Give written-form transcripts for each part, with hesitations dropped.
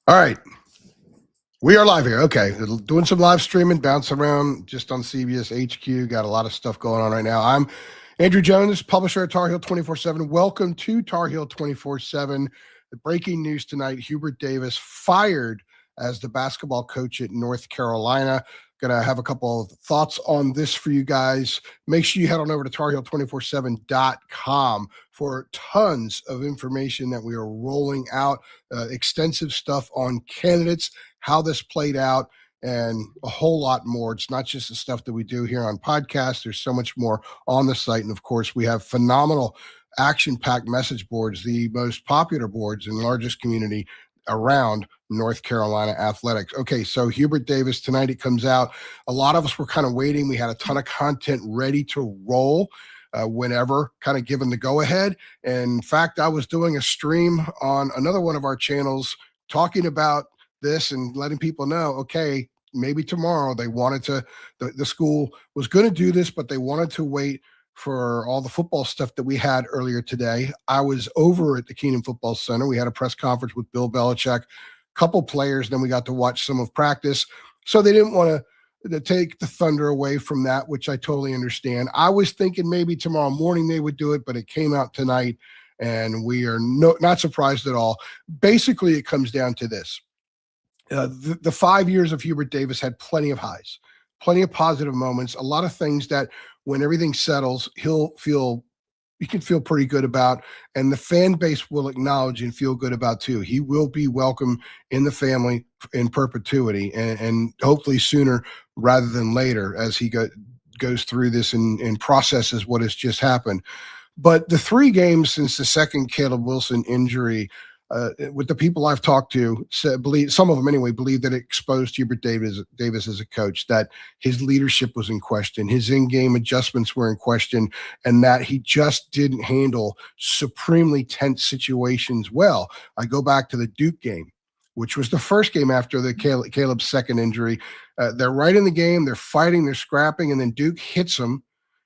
All right. We are live here. Okay. Doing some live streaming, bouncing around just on CBS HQ. Got a lot of stuff going on right now. I'm Andrew Jones, publisher at TarHeel247. Welcome to TarHeel247. The breaking news tonight, Hubert Davis fired as the basketball coach at North Carolina. Going to have a couple of thoughts on this for you guys. Make sure you head on over to TarHeel247.com for tons of information that we are rolling out, extensive stuff on candidates, how this played out, and a whole lot more. It's not just the stuff that we do here on podcasts. There's so much more on the site. And of course, we have phenomenal action-packed message boards, the most popular boards and largest community around North Carolina athletics. Okay, so Hubert Davis, tonight it comes out. A lot of us were kind of waiting. We had a ton of content ready to roll whenever, kind of given the go-ahead. And in fact, I was doing a stream on another one of our channels talking about this and letting people know, okay, maybe tomorrow they wanted to, the school was going to do this, but they wanted to wait for all the football stuff that we had earlier today. I was over at the Keenan Football Center. We had a press conference with Bill Belichick, a couple players, then we got to watch some of practice. So they didn't want to take the thunder away from that, which I totally understand. I was thinking maybe tomorrow morning they would do it, but it came out tonight, and we are not surprised at all. Basically, it comes down to this. The 5 years of Hubert Davis had plenty of highs, plenty of positive moments, a lot of things that when everything settles, you can feel pretty good about, and the fan base will acknowledge and feel good about too. He will be welcome in the family in perpetuity, and hopefully sooner rather than later as he goes through this and processes what has just happened. But the 3 games since the second Caleb Wilson injury, with the people I've talked to, some of them anyway, believe that it exposed Hubert Davis as a coach, that his leadership was in question, his in-game adjustments were in question, and that he just didn't handle supremely tense situations well. I go back to the Duke game, which was the first game after the Caleb's second injury. They're right in the game, they're fighting, they're scrapping, and then Duke hits them,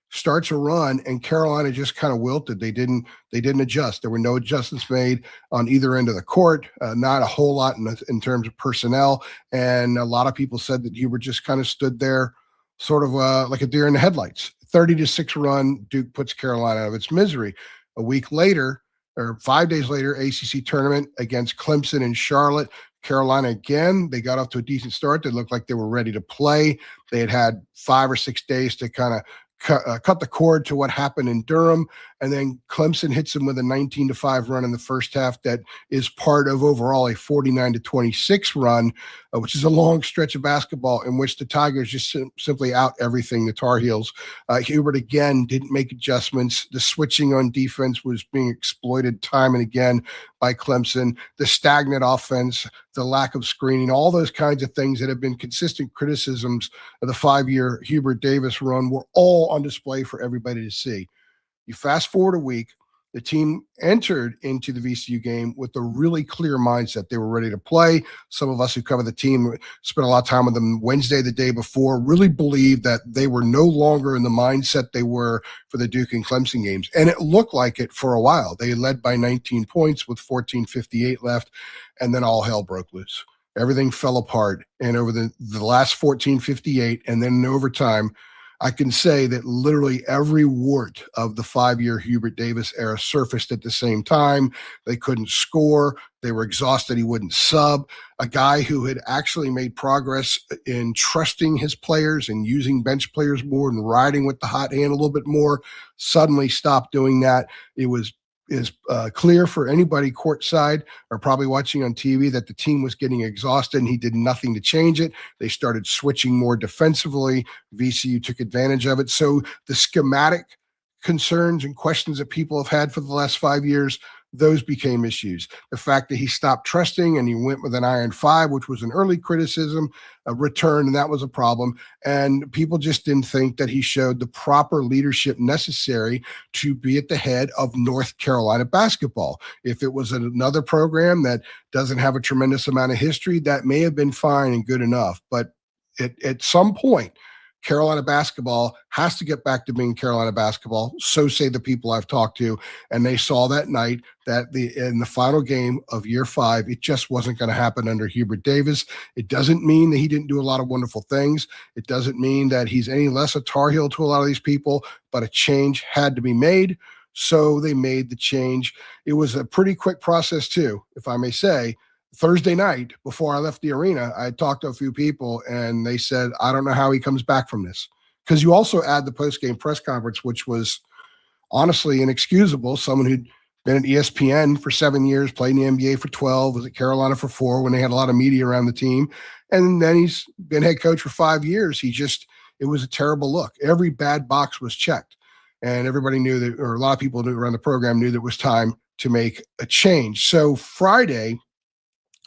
starts a run, and Carolina just kind of wilted. They didn't adjust. There were no adjustments made on either end of the court, not a whole lot in terms of personnel. And a lot of people said that Hubert just kind of stood there sort of like a deer in the headlights. 30-6 run, Duke puts Carolina out of its misery. A week later, or 5 days later, ACC tournament against Clemson and Charlotte. Carolina again, they got off to a decent start. They looked like they were ready to play. They had 5 or 6 days to kind of cut the cord to what happened in Durham, and then Clemson hits them with a 19-5 run in the first half that is part of overall a 49-26 run, which is a long stretch of basketball in which the Tigers just simply out everything the Tar Heels. Hubert again didn't make adjustments. The switching on defense was being exploited time and again by Clemson. The stagnant offense, the lack of screening, all those kinds of things that have been consistent criticisms of the 5-year Hubert Davis run were all on display for everybody to see. You fast forward a week, the team entered into the VCU game with a really clear mindset. They were ready to play. Some of us who cover the team spent a lot of time with them Wednesday, the day before, really believed that they were no longer in the mindset they were for the Duke and Clemson games. And it looked like it for a while. They led by 19 points with 14:58 left, and then all hell broke loose. Everything fell apart. And over the last 14:58 and then in overtime, I can say that literally every wart of the 5-year Hubert Davis era surfaced at the same time. They couldn't score. They were exhausted. He wouldn't sub. A guy who had actually made progress in trusting his players and using bench players more and riding with the hot hand a little bit more suddenly stopped doing that. It was clear for anybody courtside or probably watching on TV that the team was getting exhausted, and he did nothing to change it. They started switching more defensively. VCU took advantage of it. So the schematic concerns and questions that people have had for the last 5 years, those became issues. The fact that he stopped trusting and he went with an iron 5, which was an early criticism, a return, and that was a problem. And people just didn't think that he showed the proper leadership necessary to be at the head of North Carolina basketball. If it was another program that doesn't have a tremendous amount of history, that may have been fine and good enough. But at some point, Carolina basketball has to get back to being Carolina basketball. So say the people I've talked to, and they saw that night that in the final game of year 5, it just wasn't going to happen under Hubert Davis. It doesn't mean that he didn't do a lot of wonderful things. It doesn't mean that he's any less a Tar Heel to a lot of these people, but a change had to be made. So they made the change. It was a pretty quick process too, if I may say. Thursday night, before I left the arena, I talked to a few people and they said, I don't know how he comes back from this. Because you also add the post-game press conference, which was honestly inexcusable. Someone who'd been at ESPN for 7 years, played in the NBA for 12, was at Carolina for 4 when they had a lot of media around the team. And then he's been head coach for 5 years. It was a terrible look. Every bad box was checked. And everybody knew that, or a lot of people knew around the program knew that it was time to make a change. So Friday,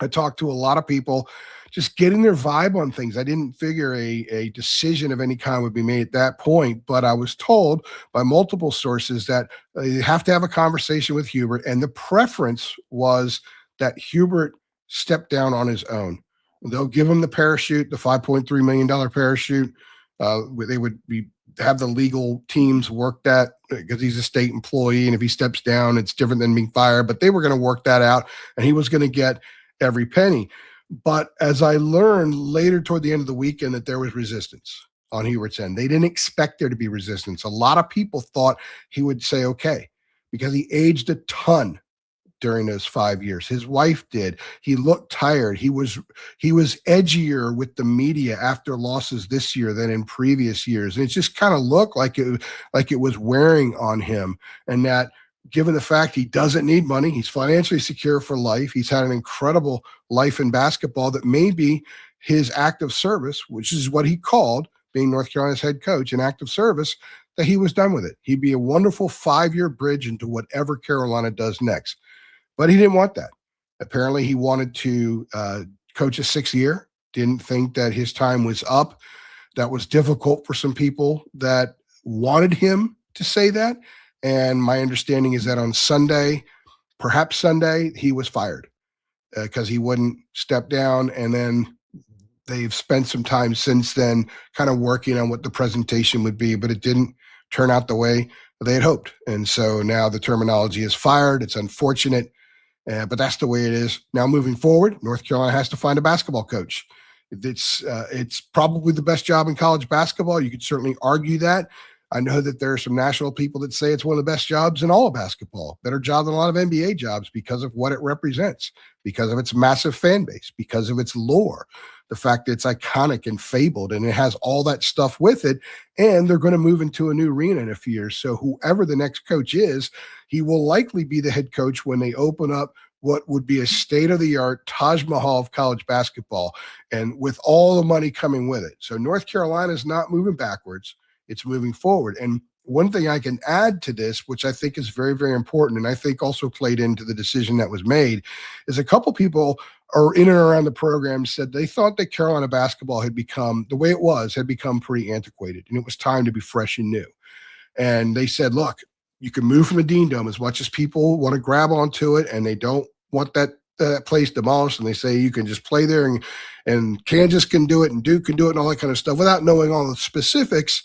I talked to a lot of people just getting their vibe on things. I didn't figure a decision of any kind would be made at that point, but I was told by multiple sources that you have to have a conversation with Hubert, and the preference was that Hubert step down on his own. They'll give him the parachute, the $5.3 million parachute. They would have the legal teams work that because he's a state employee, and if he steps down, it's different than being fired, but they were going to work that out, and he was going to get every penny. But as I learned later toward the end of the weekend that there was resistance on Hubert's end. They didn't expect there to be resistance. A lot of people thought he would say okay because he aged a ton during those 5 years. His wife did. He looked tired. He was edgier with the media after losses this year than in previous years. And it just kind of looked like it was wearing on him. And that given the fact he doesn't need money, he's financially secure for life. He's had an incredible life in basketball that maybe his act of service, which is what he called being North Carolina's head coach, an act of service, that he was done with it. He'd be a wonderful 5-year bridge into whatever Carolina does next. But he didn't want that. Apparently he wanted to coach a 6th year, didn't think that his time was up. That was difficult for some people that wanted him to say that. And my understanding is that on Sunday, perhaps Sunday, he was fired because he wouldn't step down. And then they've spent some time since then kind of working on what the presentation would be, but it didn't turn out the way they had hoped. And so now the terminology is fired. It's unfortunate, but that's the way it is. Now moving forward, North Carolina has to find a basketball coach. It's probably the best job in college basketball. You could certainly argue that. I know that there are some national people that say it's one of the best jobs in all of basketball, better job than a lot of NBA jobs because of what it represents, because of its massive fan base, because of its lore, the fact that it's iconic and fabled and it has all that stuff with it. And they're going to move into a new arena in a few years. So whoever the next coach is, he will likely be the head coach when they open up what would be a state-of-the-art Taj Mahal of college basketball, and with all the money coming with it. So North Carolina is not moving backwards. It's moving forward. And one thing I can add to this, which I think is very, very important, and I think also played into the decision that was made, is a couple people are in and around the program said they thought that Carolina basketball had become, the way it was, had become pretty antiquated, and it was time to be fresh and new. And they said, look, you can move from the Dean Dome as much as people want to grab onto it, and they don't want that place demolished, and they say you can just play there, and Kansas can do it, and Duke can do it, and all that kind of stuff without knowing all the specifics.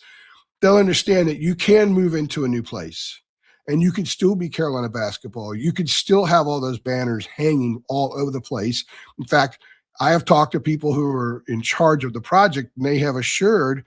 They'll understand that you can move into a new place and you can still be Carolina basketball. You could still have all those banners hanging all over the place. In fact, I have talked to people who are in charge of the project, and they have assured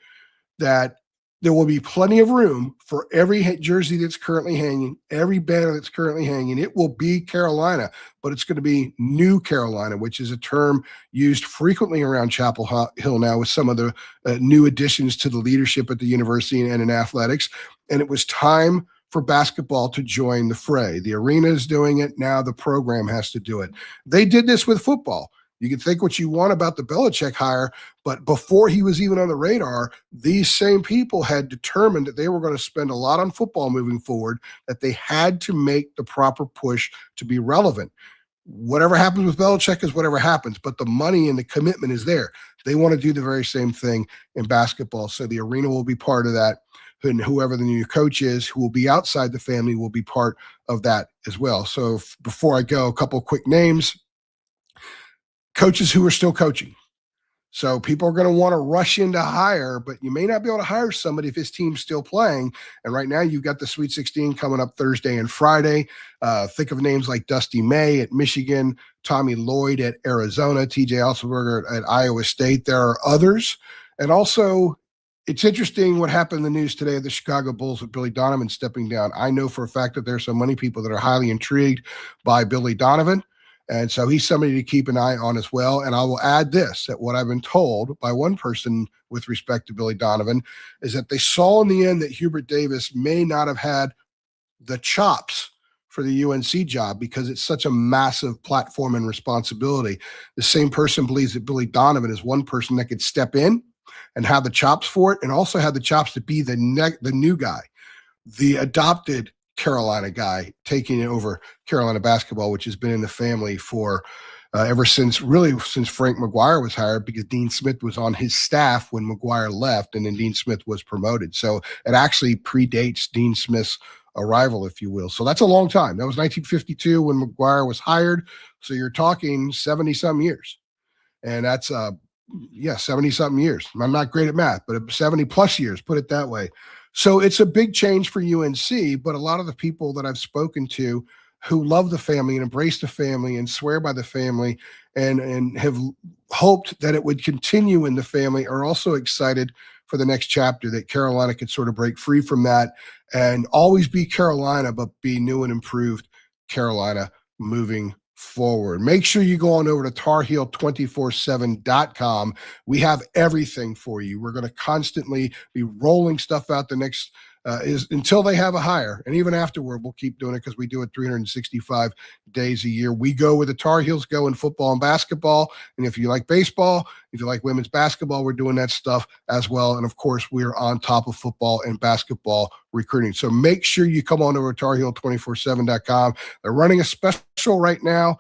that there will be plenty of room for every jersey that's currently hanging, every banner that's currently hanging. It will be Carolina, but it's going to be New Carolina, which is a term used frequently around Chapel Hill now with some of the new additions to the leadership at the university and in athletics. And it was time for basketball to join the fray. The arena is doing it. Now the program has to do it. They did this with football. You can think what you want about the Belichick hire, but before he was even on the radar, these same people had determined that they were going to spend a lot on football moving forward, that they had to make the proper push to be relevant. Whatever happens with Belichick is whatever happens, but the money and the commitment is there. They want to do the very same thing in basketball. So the arena will be part of that. And whoever the new coach is, who will be outside the family, will be part of that as well. So before I go, a couple quick names. Coaches who are still coaching. So people are going to want to rush in to hire, but you may not be able to hire somebody if his team's still playing. And right now you've got the Sweet 16 coming up Thursday and Friday. Think of names like Dusty May at Michigan, Tommy Lloyd at Arizona, TJ Otzelberger at Iowa State. There are others. And also, it's interesting what happened in the news today of the Chicago Bulls with Billy Donovan stepping down. I know for a fact that there's so many people that are highly intrigued by Billy Donovan. And so he's somebody to keep an eye on as well. And I will add this, that what I've been told by one person with respect to Billy Donovan is that they saw in the end that Hubert Davis may not have had the chops for the UNC job because it's such a massive platform and responsibility. The same person believes that Billy Donovan is one person that could step in and have the chops for it and also have the chops to be the new guy, the adopted Carolina guy taking over Carolina basketball, which has been in the family for ever since Frank McGuire was hired, because Dean Smith was on his staff when McGuire left, and then Dean Smith was promoted. So it actually predates Dean Smith's arrival, if you will. So that's a long time. That was 1952 when McGuire was hired. So you're talking 70-some years. And that's 70-something years. I'm not great at math, but 70-plus years, put it that way. So it's a big change for UNC, but a lot of the people that I've spoken to who love the family and embrace the family and swear by the family and have hoped that it would continue in the family are also excited for the next chapter, that Carolina could sort of break free from that and always be Carolina, but be new and improved Carolina moving forward. Make sure you go on over to TarHeel247.com. We have everything for you. We're going to constantly be rolling stuff out the next is until they have a hire. And even afterward, we'll keep doing it because we do it 365 days a year. We go where the Tar Heels go in football and basketball. And if you like baseball, if you like women's basketball, we're doing that stuff as well. And of course, we're on top of football and basketball recruiting. So make sure you come on over to TarHeel247.com. They're running a special right now.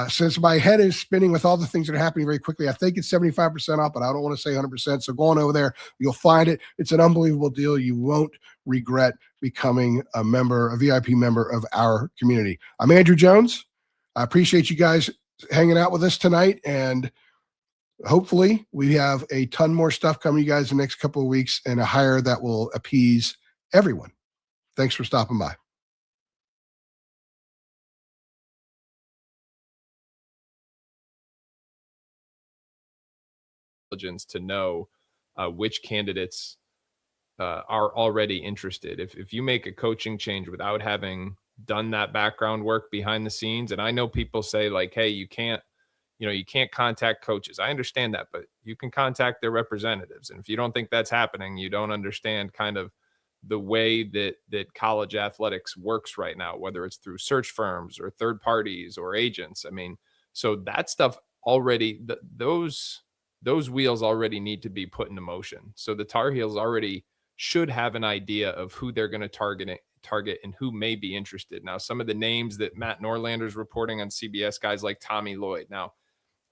Since my head is spinning with all the things that are happening very quickly, I think it's 75% off, but I don't want to say 100%. So go on over there. You'll find it. It's an unbelievable deal. You won't regret becoming a VIP member of our community. I'm Andrew Jones. I appreciate you guys hanging out with us tonight, and hopefully we have a ton more stuff coming to you guys in the next couple of weeks and a hire that will appease everyone. Thanks for stopping by. To know which candidates are already interested. If you make a coaching change without having done that background work behind the scenes, and I know people say like, hey, you can't contact coaches. I understand that, but you can contact their representatives. And if you don't think that's happening, you don't understand kind of the way that college athletics works right now, whether it's through search firms or third parties or agents. I mean, so that stuff already, those wheels already need to be put into motion. So the Tar Heels already should have an idea of who they're going to target and who may be interested. Now, some of the names that Matt Norlander's reporting on CBS, guys like Tommy Lloyd. Now,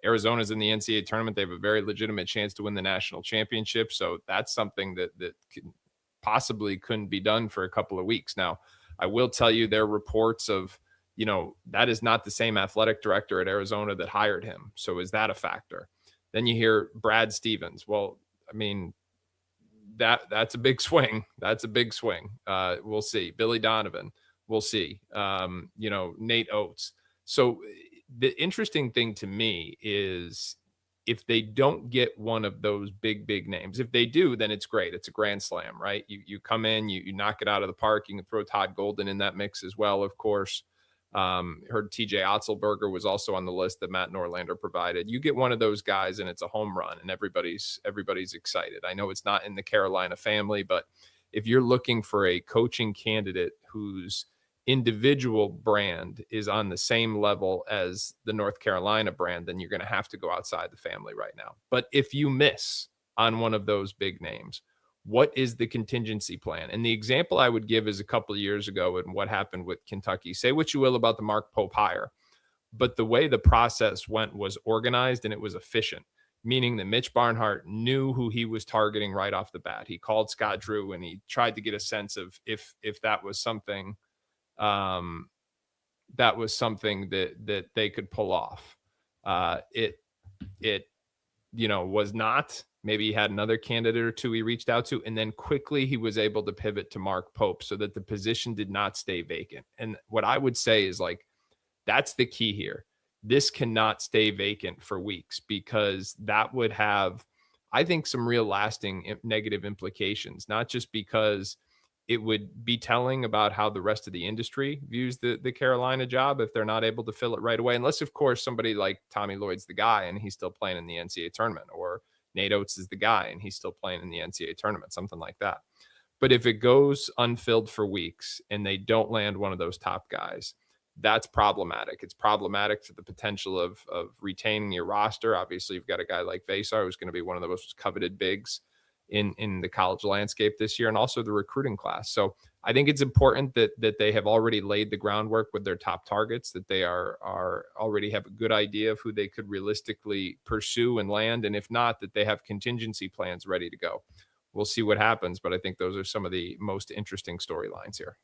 Arizona's in the NCAA tournament. They have a very legitimate chance to win the national championship. So that's something that possibly couldn't be done for a couple of weeks. Now, I will tell you, there are reports of, that is not the same athletic director at Arizona that hired him. So is that a factor? Then you hear Brad Stevens. Well, I mean, that's a big swing. That's a big swing. We'll see. Billy Donovan. We'll see. Nate Oates. So the interesting thing to me is if they don't get one of those big names. If they do, then it's great. It's a grand slam, right? You come in, you knock it out of the park. You can throw Todd Golden in that mix as well, of course. Heard TJ Otzelberger was also on the list that Matt Norlander provided. You get one of those guys and it's a home run and everybody's excited. I know it's not in the Carolina family, but if you're looking for a coaching candidate whose individual brand is on the same level as the North Carolina brand, then you're going to have to go outside the family right now. But if you miss on one of those big names, what is the contingency plan? And the example I would give is a couple of years ago and what happened with Kentucky. Say what you will about the Mark Pope hire, but the way the process went was organized and it was efficient, meaning that Mitch Barnhart knew who he was targeting right off the bat. He called Scott Drew and he tried to get a sense of if that was something that they could pull off. It was not. Maybe he had another candidate or two he reached out to, and then quickly he was able to pivot to Mark Pope so that the position did not stay vacant. And what I would say is, like, that's the key here. This cannot stay vacant for weeks, because that would have, I think, some real lasting negative implications, not just because it would be telling about how the rest of the industry views the Carolina job if they're not able to fill it right away. Unless, of course, somebody like Tommy Lloyd's the guy and he's still playing in the NCAA tournament, or Nate Oates is the guy and he's still playing in the NCAA tournament, something like that. But if it goes unfilled for weeks and they don't land one of those top guys, that's problematic. It's problematic to the potential of retaining your roster. Obviously, you've got a guy like Vasar, who's going to be one of the most coveted bigs in the college landscape this year, and also the recruiting class. So I think it's important that they have already laid the groundwork with their top targets, that they are already have a good idea of who they could realistically pursue and land, and if not, that they have contingency plans ready to go. We'll see what happens, but I think those are some of the most interesting storylines here.